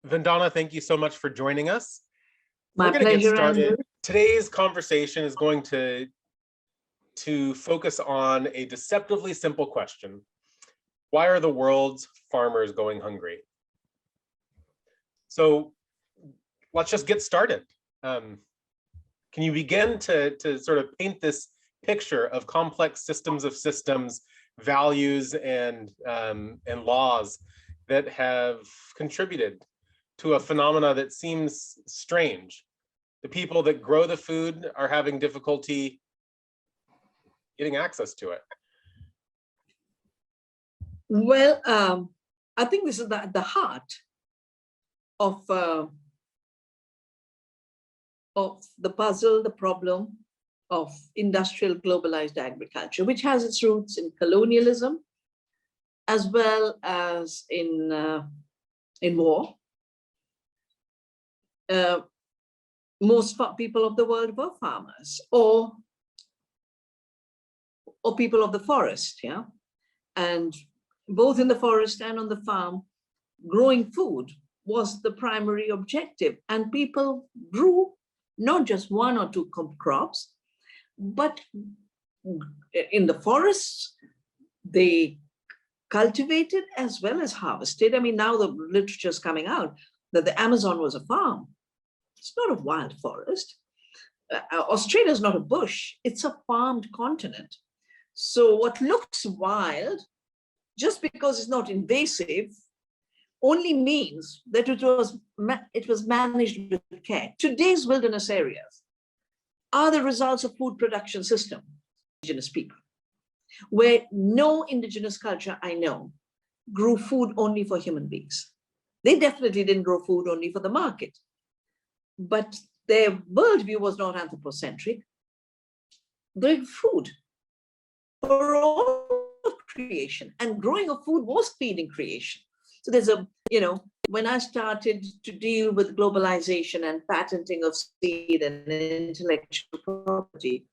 Vandana, thank you so much for joining us. My We're going to get pleasure, started. Andrew. Today's conversation is going to focus on a deceptively simple question. Why are the world's farmers going hungry? So let's just get started. Can you begin to sort of paint this picture of complex systems of systems, values, and laws that have contributed to a phenomena that seems strange? The people that grow the food are having difficulty getting access to it. Well, I think this is the heart of the puzzle, the problem of industrial globalized agriculture, which has its roots in colonialism, as well as in war. Most people of the world were farmers or people of the forest, yeah? And both in the forest and on the farm, growing food was the primary objective. And people grew not just one or two crops, but in the forests, they cultivated as well as harvested. I mean, now the literature is coming out that the Amazon was a farm. It's not a wild forest. Australia is not a bush. It's a farmed continent. So what looks wild, just because it's not invasive, only means that it was managed with care. Today's wilderness areas are the results of food production system, indigenous people, where no indigenous culture I know grew food only for human beings. They definitely didn't grow food only for the market, but their worldview was not anthropocentric. They grew food for all of creation, and growing of food was feeding creation. So there's when I started to deal with globalization and patenting of seed and intellectual property,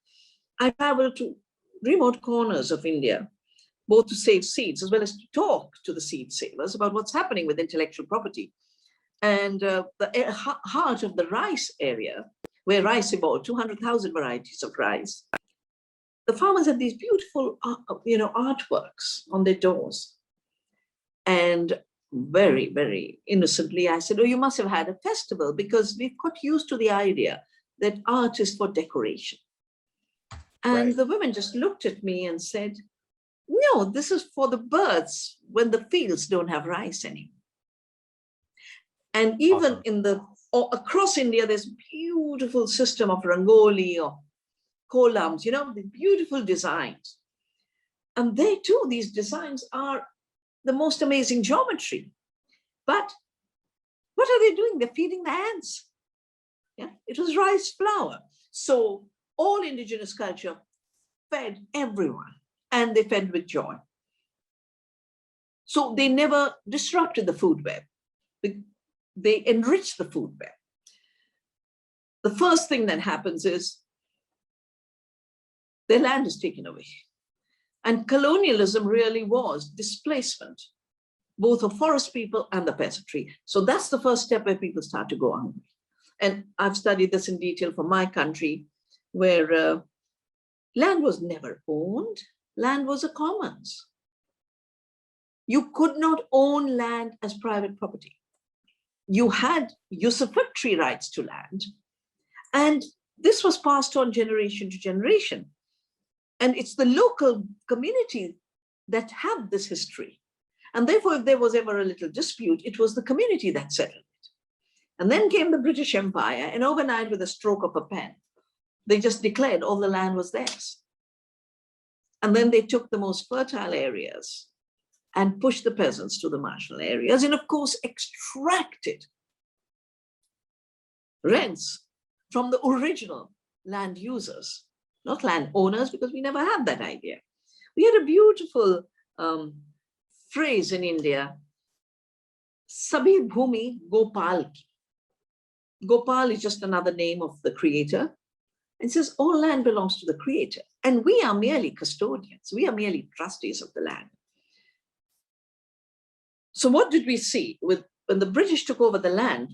I traveled to remote corners of India, both to save seeds as well as to talk to the seed savers about what's happening with intellectual property. And the heart of the rice area, where rice evolved, 200,000 varieties of rice, the farmers had these beautiful, artworks on their doors. And very, very innocently, I said, oh, you must have had a festival, because we've got used to the idea that art is for decoration. And Right. The women just looked at me and said, no, this is for the birds when the fields don't have rice anymore. And even Awesome. Across India, there's beautiful system of rangoli or columns, the beautiful designs. And they too, these designs are the most amazing geometry. But what are they doing? They're feeding the ants. Yeah, it was rice flour. So all indigenous culture fed everyone, and they fed with joy. So they never disrupted the food web. They enriched the food web. The first thing that happens is their land is taken away. And colonialism really was displacement, both of forest people and the peasantry. So that's the first step where people start to go hungry. And I've studied this in detail for my country, where land was never owned. Land was a commons. You could not own land as private property. You had usufructory rights to land. And this was passed on generation to generation. And it's the local community that had this history. And therefore, if there was ever a little dispute, it was the community that settled it. And then came the British Empire, and overnight, with a stroke of a pen, they just declared all the land was theirs. And then they took the most fertile areas and pushed the peasants to the marginal areas, and of course, extracted rents from the original land users, not land owners, because we never had that idea. We had a beautiful phrase in India, Sabhi Bhumi Gopal ki. Gopal is just another name of the creator. It says all land belongs to the creator, and we are merely custodians. We are merely trustees of the land. So what did we see with when the British took over the land,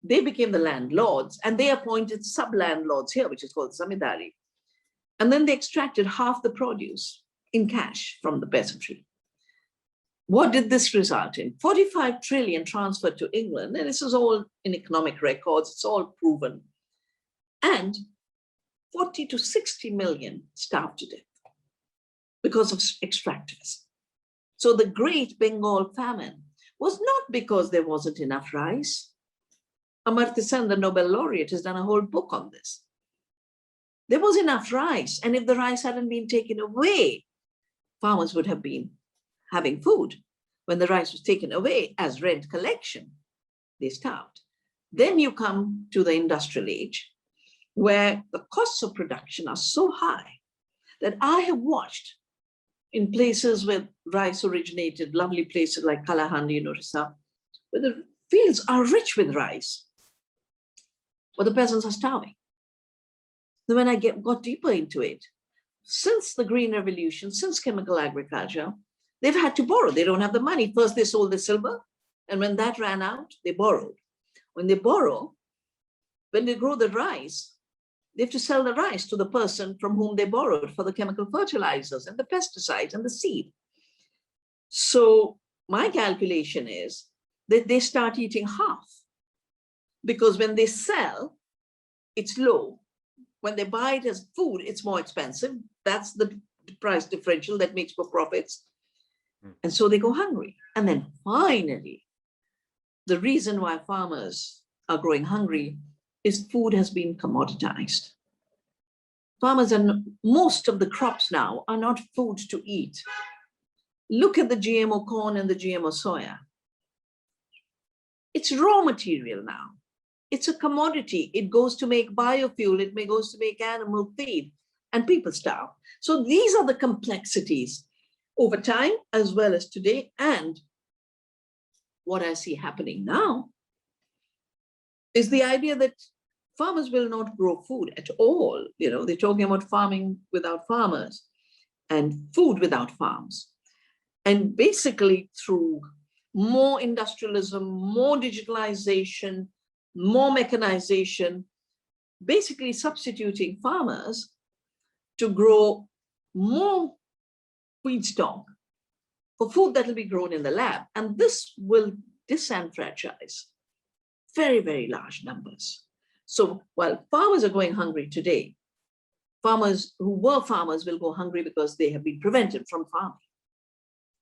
they became the landlords and they appointed sub-landlords here, which is called zamindari. And then they extracted half the produce in cash from the peasantry. What did this result in? 45 trillion transferred to England, and this is all in economic records, it's all proven. And 40 to 60 million starved to death because of extractivism. So the Great Bengal Famine was not because there wasn't enough rice. Amartya Sen, the Nobel laureate, has done a whole book on this. There was enough rice, and if the rice hadn't been taken away, farmers would have been having food. When the rice was taken away as rent collection, they starved. Then you come to the industrial age, where the costs of production are so high that I have watched in places where rice originated, lovely places like Kalahandi in Orissa, where the fields are rich with rice, but the peasants are starving. Then when I got deeper into it, since the Green Revolution, since chemical agriculture, they've had to borrow. They don't have the money. First, they sold the silver, and when that ran out, they borrowed. When they borrow, when they grow the rice, they have to sell the rice to the person from whom they borrowed for the chemical fertilizers and the pesticides and the seed. So my calculation is that they start eating half, because when they sell, it's low. When they buy it as food, it's more expensive. That's the price differential that makes for profits. And so they go hungry. And then finally, the reason why farmers are growing hungry is food has been commoditized. Farmers and most of the crops now are not food to eat. Look at the GMO corn and the GMO soya. It's raw material now. It's a commodity. It goes to make biofuel. It goes to make animal feed, and people starve. So these are the complexities over time as well as today. And what I see happening now is the idea that farmers will not grow food at all. You know, they're talking about farming without farmers and food without farms. And basically through more industrialism, more digitalization, more mechanization, basically substituting farmers to grow more feedstock for food that will be grown in the lab. And this will disenfranchise very, very large numbers. So while farmers are going hungry today, farmers who were farmers will go hungry because they have been prevented from farming.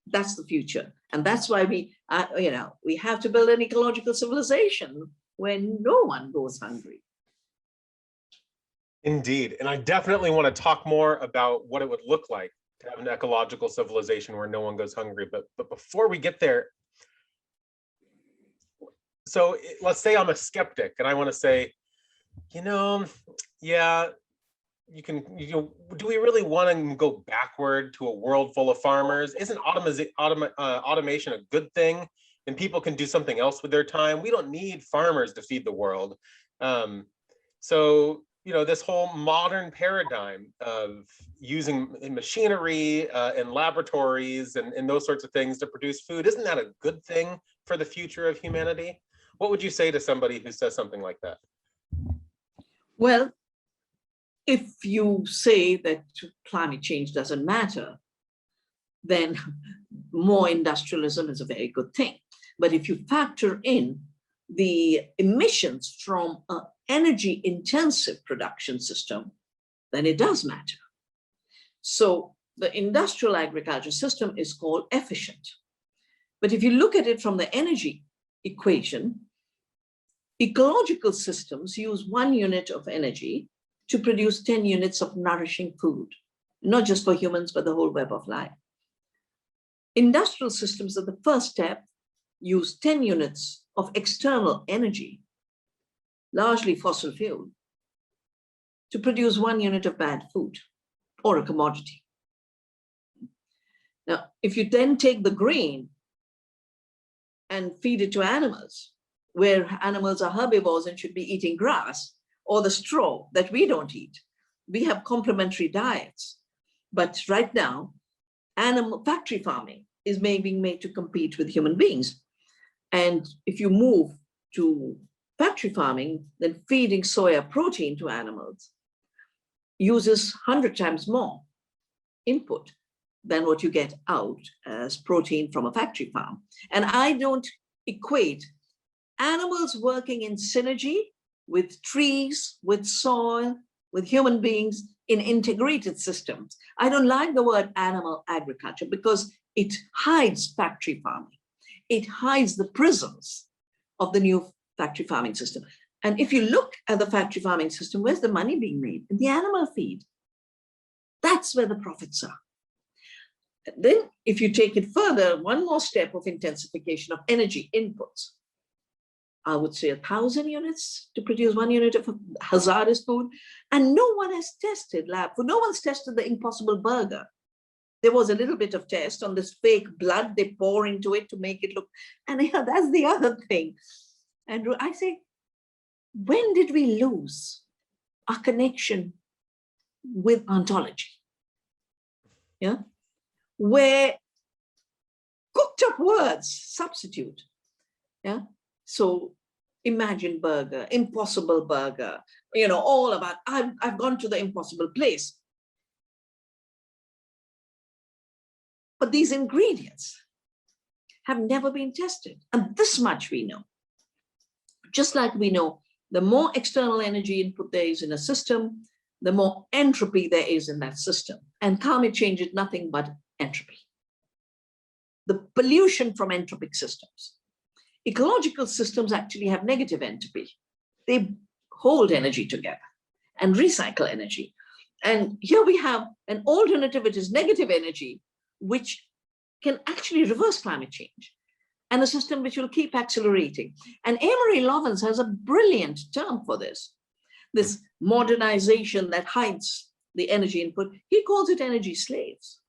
That's the future. And that's why we have to build an ecological civilization where no one goes hungry. Indeed. And I definitely want to talk more about what it would look like to have an ecological civilization where no one goes hungry. But before we get there, so let's say I'm a skeptic and I want to say, yeah, do we really want to go backward to a world full of farmers? Isn't automation a good thing? And people can do something else with their time. We don't need farmers to feed the world. So, this whole modern paradigm of using machinery and laboratories and those sorts of things to produce food, isn't that a good thing for the future of humanity? What would you say to somebody who says something like that? Well, if you say that climate change doesn't matter, then more industrialism is a very good thing. But if you factor in the emissions from an energy-intensive production system, then it does matter. So the industrial agriculture system is called efficient. But if you look at it from the energy equation, ecological systems use 1 unit of energy to produce 10 units of nourishing food, not just for humans, but the whole web of life. Industrial systems at the first step use 10 units of external energy, largely fossil fuel, to produce 1 unit of bad food or a commodity. Now, if you then take the grain and feed it to animals, where animals are herbivores and should be eating grass, or the straw that we don't eat, we have complementary diets. But right now, animal factory farming is being made to compete with human beings. And if you move to factory farming, then feeding soya protein to animals uses 100 times more input than what you get out as protein from a factory farm. And I don't equate animals working in synergy with trees, with soil, with human beings in integrated systems. I don't like the word animal agriculture because it hides factory farming. It hides the prisms of the new factory farming system. And if you look at the factory farming system, where's the money being made? In the animal feed. That's where the profits are. Then if you take it further, one more step of intensification of energy inputs, I would say 1,000 units to produce 1 unit of hazardous food. And no one has tested lab food. No one's tested the Impossible Burger. There was a little bit of test on this fake blood they pour into it to make it look, and yeah, that's the other thing. And I say, when did we lose our connection with ontology? Yeah, where cooked up words substitute. Yeah, so imagine burger, impossible burger, you know, all about, I've gone to the impossible place. But these ingredients have never been tested. And this much we know. Just like we know, the more external energy input there is in a system, the more entropy there is in that system. And climate change is nothing but entropy. The pollution from entropic systems. Ecological systems actually have negative entropy. They hold energy together and recycle energy. And here we have an alternative, it is negative energy, which can actually reverse climate change, and a system which will keep accelerating. And Amory Lovins has a brilliant term for this modernization that hides the energy input. He calls it energy slaves.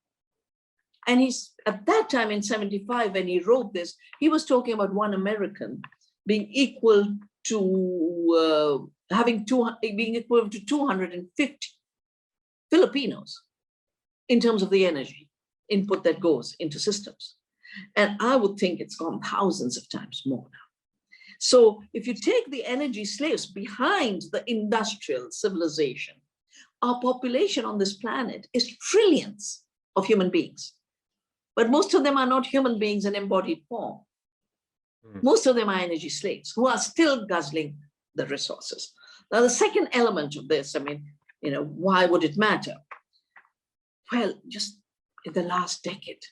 And he's, at that time in 75, when he wrote this, he was talking about one American being equal to being equal to 250 Filipinos in terms of the energy input that goes into systems. And I would think it's gone thousands of times more now. So if you take the energy slaves behind the industrial civilization, our population on this planet is trillions of human beings. But most of them are not human beings in embodied form. Most of them are energy slaves who are still guzzling the resources. Now, the second element of this, I mean, you know, why would it matter? Well, just in the last decade,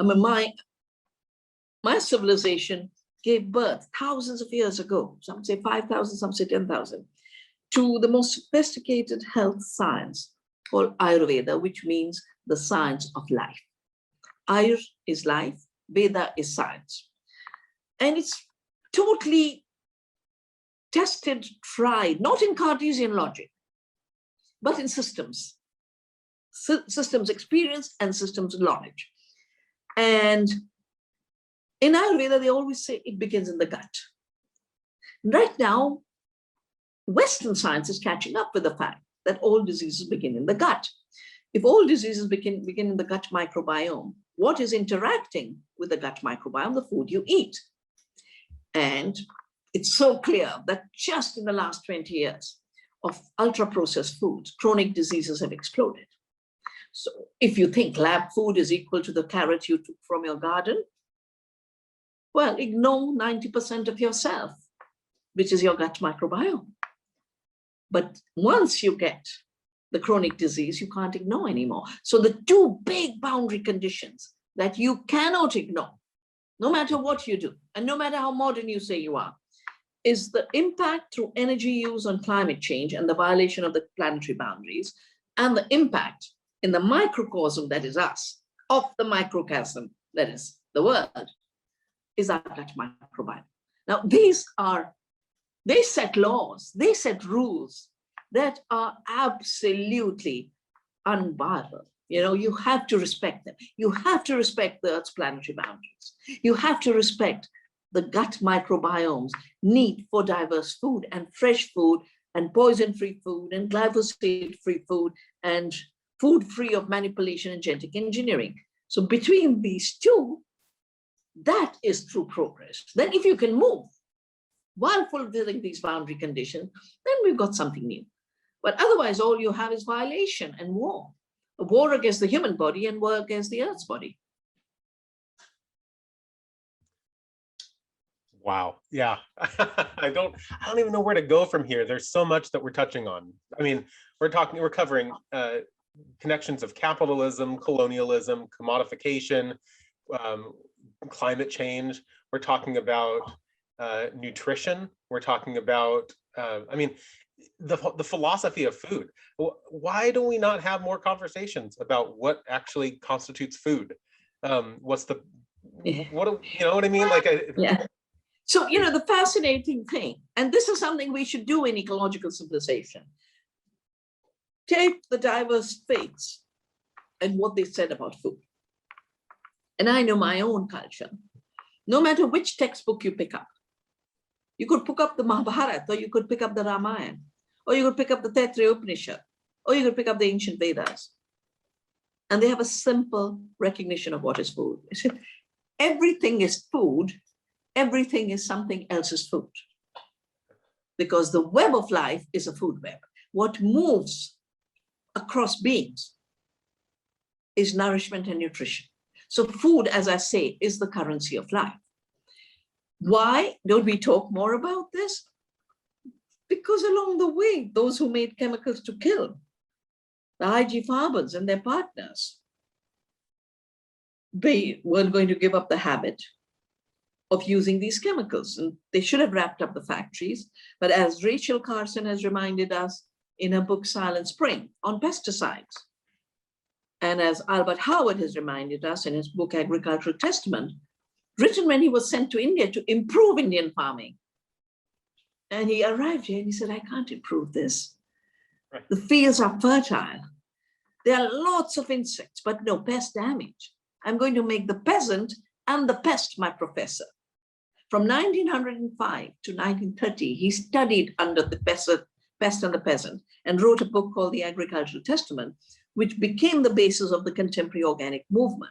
I mean, my civilization gave birth thousands of years ago, some say 5,000, some say 10,000, to the most sophisticated health science called Ayurveda, which means the science of life. Ayur is life, Veda is science. And it's totally tested, tried, not in Cartesian logic, but in systems. Systems experience and systems knowledge. And in Ayurveda, they always say it begins in the gut. Right now, Western science is catching up with the fact that all diseases begin in the gut. If all diseases begin in the gut microbiome, what is interacting with the gut microbiome? The food you eat. And it's so clear that just in the last 20 years of ultra-processed foods, chronic diseases have exploded. So if you think lab food is equal to the carrot you took from your garden, well, ignore 90% of yourself, which is your gut microbiome. But once you get the chronic disease, you can't ignore anymore. So the two big boundary conditions that you cannot ignore, no matter what you do, and no matter how modern you say you are, is the impact through energy use on climate change and the violation of the planetary boundaries, and the impact in the microcosm that is us, of the microcosm that is the world, is our gut microbiome. Now, they set laws, they set rules that are absolutely unviable. You know, you have to respect them. You have to respect the Earth's planetary boundaries. You have to respect the gut microbiome's need for diverse food and fresh food and poison-free food and glyphosate-free food and food free of manipulation and genetic engineering. So between these two, That is true progress. Then if you can move while fulfilling these boundary conditions, then we've got something new. But otherwise, all you have is violation and war. A war against the human body and war against the earth's body. Wow. Yeah. I don't even know where to go from here. There's so much that we're touching on. I mean, we're covering connections of capitalism, colonialism, commodification, climate change. We're talking about nutrition. We're talking about, I mean, the philosophy of food. Why do we not have more conversations about what actually constitutes food? What's the, what, you know what I mean? Like, yeah. So, you know, the fascinating thing, and this is something we should do in ecological civilization, take the diverse faiths and what they said about food. And I know my own culture. No matter which textbook you pick up, you could pick up the Mahabharata, or you could pick up the Ramayana, or you could pick up the Taittiriya Upanishad, or you could pick up the ancient Vedas. And they have a simple recognition of what is food. Everything is food. Everything is something else's food. Because the web of life is a food web. What moves across beings is nourishment and nutrition. So food, as I say, is the currency of life. Why don't we talk more about this? Because along the way, those who made chemicals to kill, the IG Farbers and their partners, they weren't going to give up the habit of using these chemicals. And they should have wrapped up the factories. But as Rachel Carson has reminded us in her book, Silent Spring, on pesticides, and as Albert Howard has reminded us in his book, Agricultural Testament, written when he was sent to India to improve Indian farming. And he arrived here and he said, I can't improve this. Right. The fields are fertile. There are lots of insects, but no pest damage. I'm going to make the peasant and the pest my professor. From 1905 to 1930, he studied under the pest and the peasant and wrote a book called The Agricultural Testament, which became the basis of the contemporary organic movement,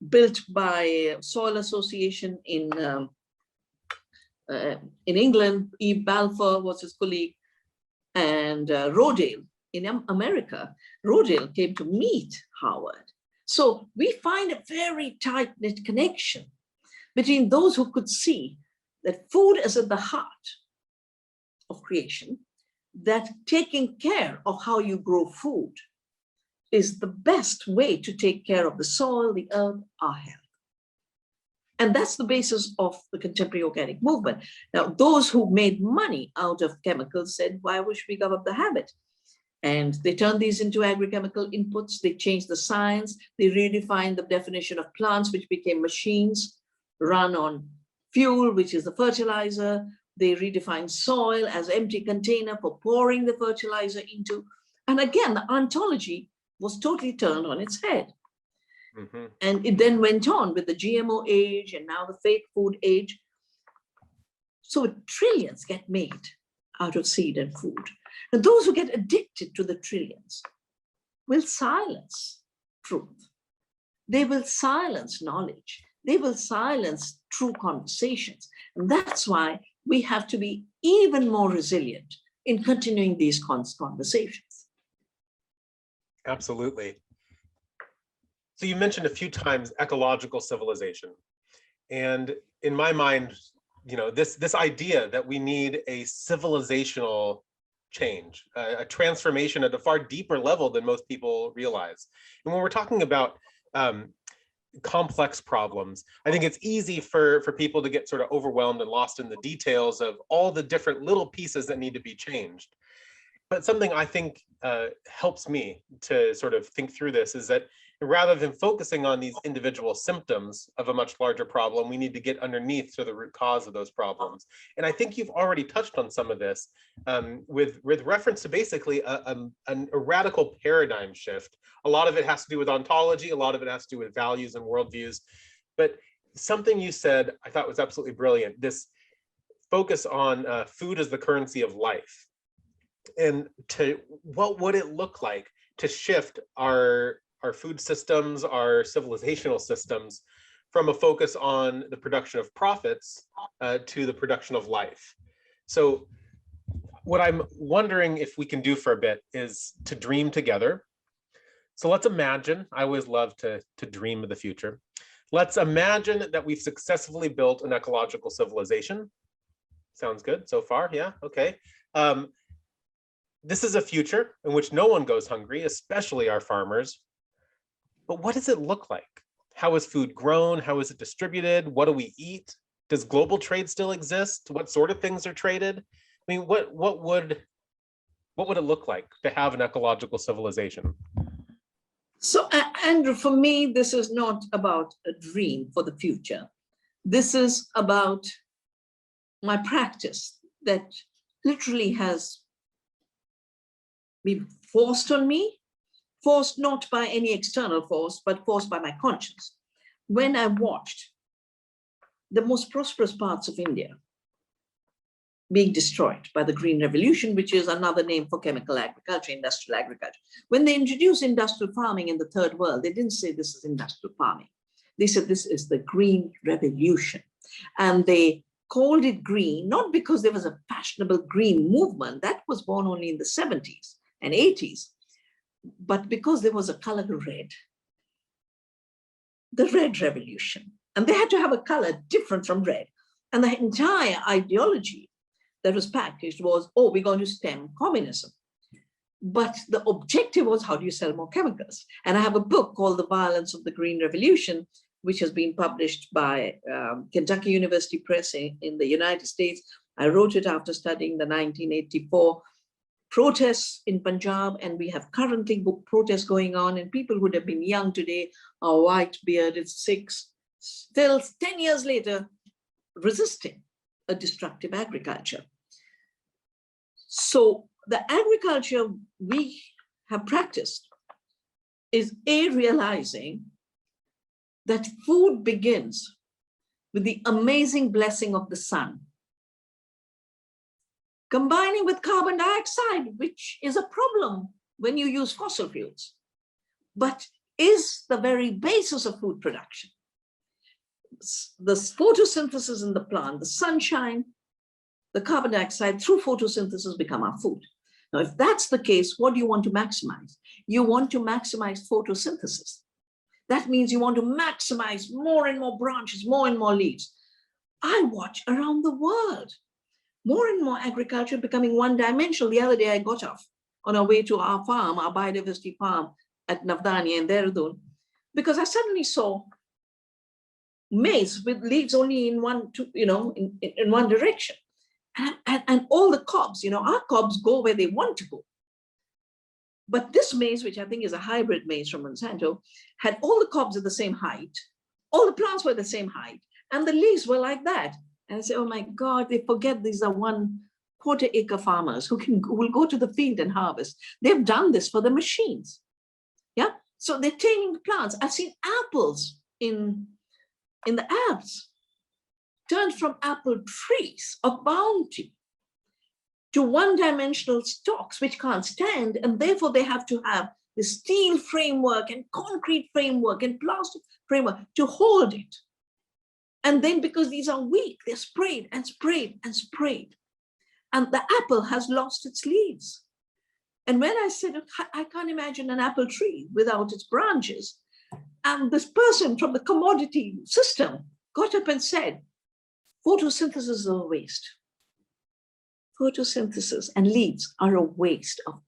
built by Soil Association in England. Eve Balfour was his colleague, and Rodale in America. Rodale came to meet Howard. So we find a very tight-knit connection between those who could see that food is at the heart of creation, that taking care of how you grow food is the best way to take care of the soil, the earth, our health. And that's the basis of the contemporary organic movement. Now, those who made money out of chemicals said, why should we give up the habit? And they turned these into agrochemical inputs. They changed the science. They redefined the definition of plants, which became machines run on fuel, which is the fertilizer. They redefined soil as empty container for pouring the fertilizer into. And again, the ontology was totally turned on its head. Mm-hmm. And it then went on with the GMO age and now the fake food age. So trillions get made out of seed and food. And those who get addicted to the trillions will silence truth. They will silence knowledge. They will silence true conversations. And that's why we have to be even more resilient in continuing these conversations. Absolutely. So you mentioned a few times ecological civilization. And in my mind, you know, this idea that we need a civilizational change, a transformation at a far deeper level than most people realize. And when we're talking about complex problems, I think it's easy for people to get sort of overwhelmed and lost in the details of all the different little pieces that need to be changed. But something I think helps me to sort of think through this is that rather than focusing on these individual symptoms of a much larger problem, we need to get underneath to the root cause of those problems. And I think you've already touched on some of this with reference to basically a radical paradigm shift. A lot of it has to do with ontology, a lot of it has to do with values and worldviews. But something you said I thought was absolutely brilliant, this focus on food as the currency of life. And to what would it look like to shift our food systems, our civilizational systems from a focus on the production of profits to the production of life. So what I'm wondering if we can do for a bit is to dream together. So let's imagine, I always love to dream of the future. Let's imagine that we've successfully built an ecological civilization. Sounds good so far, yeah, okay. This is a future in which no one goes hungry, especially our farmers. But what does it look like? How is food grown? How is it distributed? What do we eat? Does global trade still exist? What sort of things are traded? I mean, what would it look like to have an ecological civilization? So, Andrew, for me, this is not about a dream for the future. This is about my practice that literally has been forced on me, forced not by any external force, but forced by my conscience. When I watched the most prosperous parts of India being destroyed by the Green Revolution, which is another name for chemical agriculture, industrial agriculture. When they introduced industrial farming in the third world, they didn't say this is industrial farming. They said this is the Green Revolution. And they called it green, not because there was a fashionable green movement, that was born only in the 70s and 80s, but because there was a color red, the Red Revolution. And they had to have a color different from red. And the entire ideology that was packaged was, oh, we're going to stem communism. But the objective was, how do you sell more chemicals? And I have a book called The Violence of the Green Revolution, which has been published by Kentucky University Press in the United States. I wrote it after studying the 1984 protests in Punjab, and we have currently protests going on, and people who would have been young today are white, bearded, Sikhs, still 10 years later, resisting a destructive agriculture. So the agriculture we have practiced is realizing that food begins with the amazing blessing of the sun, combining with carbon dioxide, which is a problem when you use fossil fuels, but is the very basis of food production. The photosynthesis in the plant, the sunshine, the carbon dioxide through photosynthesis become our food. Now, if that's the case, what do you want to maximize? You want to maximize photosynthesis. That means you want to maximize more and more branches, more and more leaves. I watch around the world, more and more agriculture becoming one-dimensional. The other day I got off on our way to our farm, our biodiversity farm at Navdani in Dehradun, because I suddenly saw maize with leaves only in one, in one direction. And all the cobs, our cobs go where they want to go. But this maize, which I think is a hybrid maize from Monsanto, had all the cobs at the same height, all the plants were the same height, and the leaves were like that. And I say, oh my God, they forget these are 1/4 acre farmers who will go to the field and harvest. They've done this for the machines. Yeah. So they're taming the plants. I've seen apples in the Alps turned from apple trees of bounty to one-dimensional stalks which can't stand, and therefore they have to have the steel framework and concrete framework and plastic framework to hold it. And then because these are weak, they're sprayed and sprayed and sprayed. And the apple has lost its leaves. And when I said, I can't imagine an apple tree without its branches, and this person from the commodity system got up and said, photosynthesis is a waste. Photosynthesis and leaves are a waste of,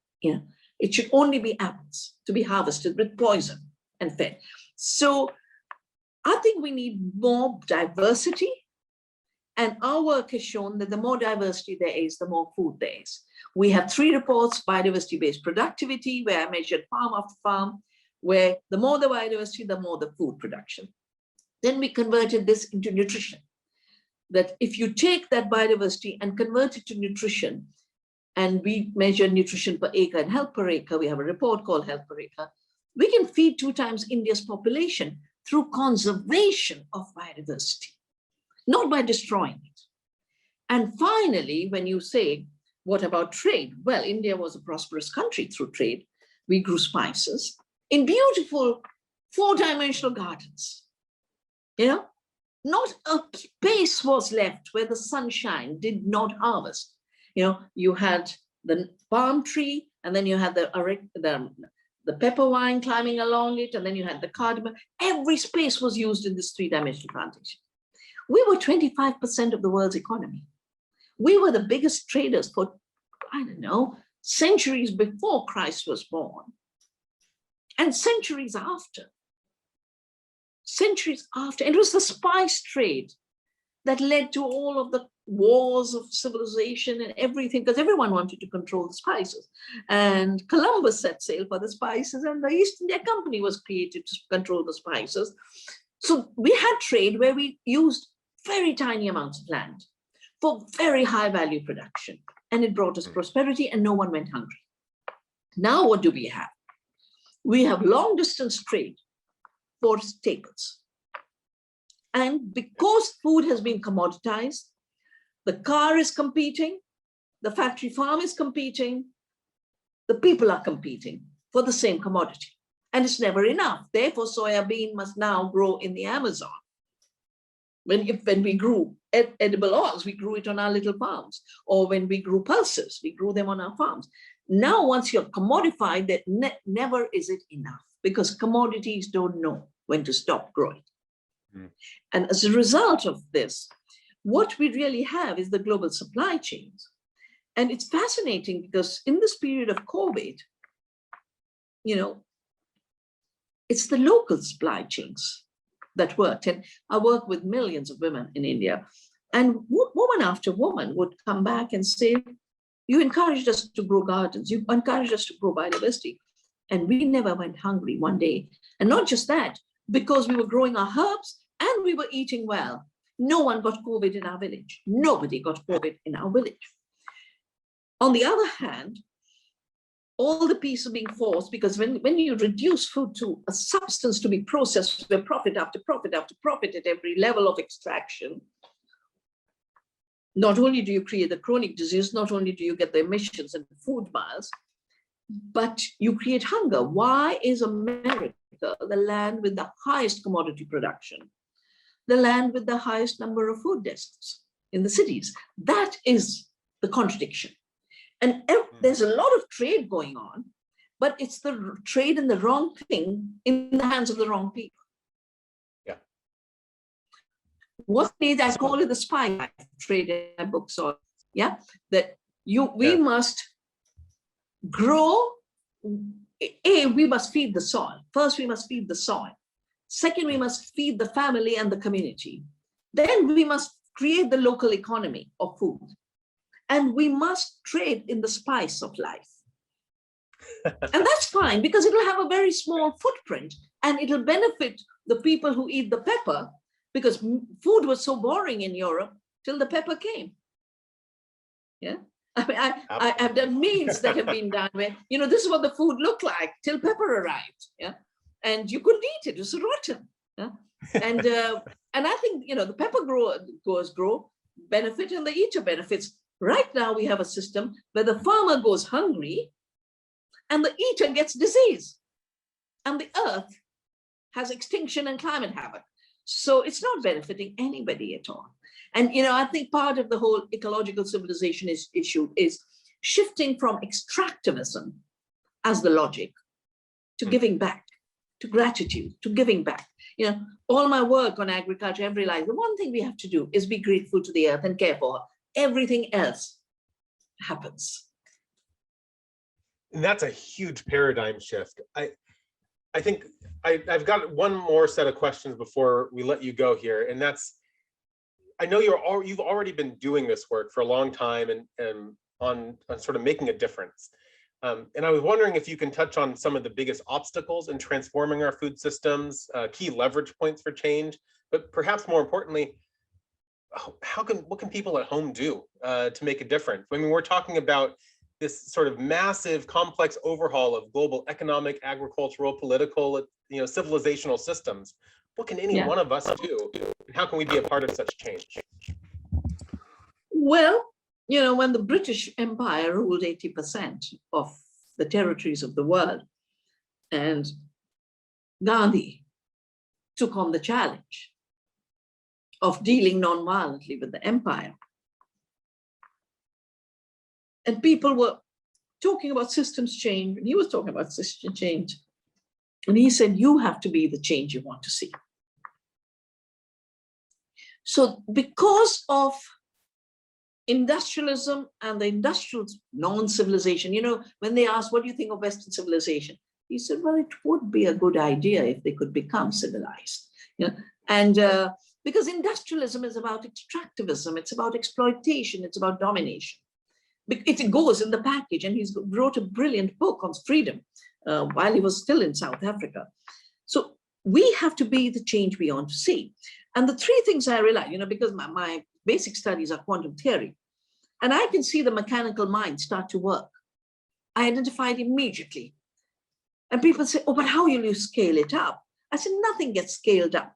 it should only be apples to be harvested with poison and fed. So I think we need more diversity. And our work has shown that the more diversity there is, the more food there is. We have 3 reports, biodiversity-based productivity, where I measured farm after farm, where the more the biodiversity, the more the food production. Then we converted this into nutrition. That if you take that biodiversity and convert it to nutrition, and we measure nutrition per acre and health per acre, we have a report called Health per Acre, we can feed 2 times India's population through conservation of biodiversity, not by destroying it. And finally, when you say, what about trade? Well, India was a prosperous country through trade. We grew spices in beautiful 4-dimensional gardens. You know, not a space was left where the sunshine did not harvest. You know, you had the palm tree, and then you had the pepper vine climbing along it, and then you had the cardamom. Every space was used in this three-dimensional plantation. We were 25% of the world's economy. We were the biggest traders for, I don't know, centuries before Christ was born, and centuries after. Centuries after. It was the spice trade that led to all of the wars of civilization and everything, because everyone wanted to control the spices. And Columbus set sail for the spices, and the East India Company was created to control the spices. So we had trade where we used very tiny amounts of land for very high value production. And it brought us prosperity, and no one went hungry. Now what do we have? We have long distance trade for staples. And because food has been commoditized, the car is competing, the factory farm is competing, the people are competing for the same commodity. And it's never enough. Therefore, soya bean must now grow in the Amazon. When we grew edible oils, we grew it on our little farms. Or when we grew pulses, we grew them on our farms. Now, once you're commodified, that never is it enough, because commodities don't know when to stop growing. And as a result of this, what we really have is the global supply chains. And it's fascinating because in this period of COVID, you know, it's the local supply chains that worked. And I work with millions of women in India, and woman after woman would come back and say, you encouraged us to grow gardens, you encouraged us to grow biodiversity, and we never went hungry one day. And not just that, because we were growing our herbs and we were eating well. No one got COVID in our village. Nobody got COVID in our village. On the other hand, all the peace are being forced, because when you reduce food to a substance to be processed where profit after profit after profit at every level of extraction, not only do you create the chronic disease, not only do you get the emissions and food miles, but you create hunger. Why is America the land with the highest commodity production, the land with the highest number of food deserts in the cities? That is the contradiction. And there's a lot of trade going on, but it's the trade in the wrong thing in the hands of the wrong people. Yeah. What made I call it the spy trade in my book? So yeah, that we must grow. We must feed the soil. First, we must feed the soil. Second, we must feed the family and the community. Then we must create the local economy of food. And we must trade in the spice of life. And that's fine, because it'll have a very small footprint, and it'll benefit the people who eat the pepper, because food was so boring in Europe till the pepper came. Yeah. I mean, I've done meals that have been done where, you know, this is what the food looked like till pepper arrived. Yeah. And you couldn't eat it, it was rotten. Yeah. And I think, you know, the pepper growers grow, benefit, and the eater benefits. Right now, we have a system where the farmer goes hungry and the eater gets disease, and the earth has extinction and climate havoc. So it's not benefiting anybody at all. And, you know, I think part of the whole ecological civilization issue is shifting from extractivism as the logic to giving back, to gratitude, to giving back. You know, all my work on agriculture, every life, the one thing we have to do is be grateful to the earth and care for her. Everything else happens. And that's a huge paradigm shift. I think I've got one more set of questions before we let you go here, and that's, I know you've already been doing this work for a long time and on sort of making a difference. And I was wondering if you can touch on some of the biggest obstacles in transforming our food systems, key leverage points for change, but perhaps more importantly, what can people at home do to make a difference? I mean, we're talking about this sort of massive, complex overhaul of global economic, agricultural, political, you know, civilizational systems. What can any one of us do? And how can we be a part of such change? Well, you know, when the British Empire ruled 80% of the territories of the world, and Gandhi took on the challenge of dealing non-violently with the empire. And people were talking about systems change, and he was talking about system change. And he said, you have to be the change you want to see. So because of industrialism and the industrial non-civilization, you know, when they asked, what do you think of Western civilization? He said, well, it would be a good idea if they could become civilized. You know? And because industrialism is about extractivism, it's about exploitation, it's about domination. It goes in the package, and he's wrote a brilliant book on freedom while he was still in South Africa. So we have to be the change we want to see. And the three things I realized, you know, because my basic studies are quantum theory, and I can see the mechanical mind start to work. I identified immediately. And people say, oh, but how will you scale it up? I said, nothing gets scaled up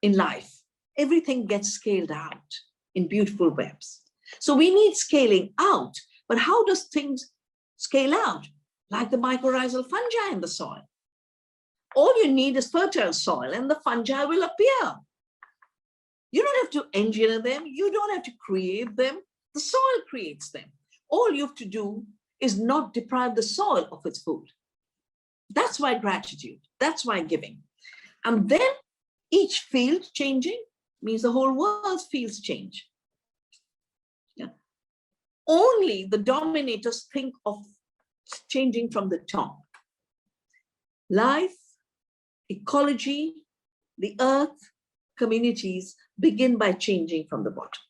in life. Everything gets scaled out in beautiful webs. So we need scaling out, but how does things scale out? Like the mycorrhizal fungi in the soil. All you need is fertile soil and the fungi will appear. You don't have to engineer them. You don't have to create them. The soil creates them. All you have to do is not deprive the soil of its food. That's why gratitude. That's why giving. And then each field changing means the whole world's fields change. Only the dominators think of changing from the top. Life, ecology, the earth, communities begin by changing from the bottom.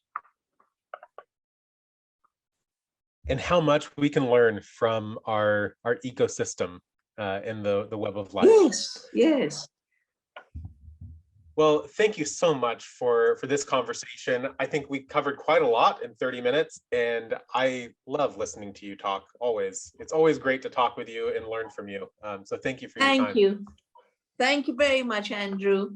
And how much we can learn from our ecosystem in the web of life. Yes, yes. Well, thank you so much for this conversation. I think we covered quite a lot in 30 minutes, and I love listening to you talk always. It's always great to talk with you and learn from you. So thank you for your time. Thank you. Thank you very much, Andrew.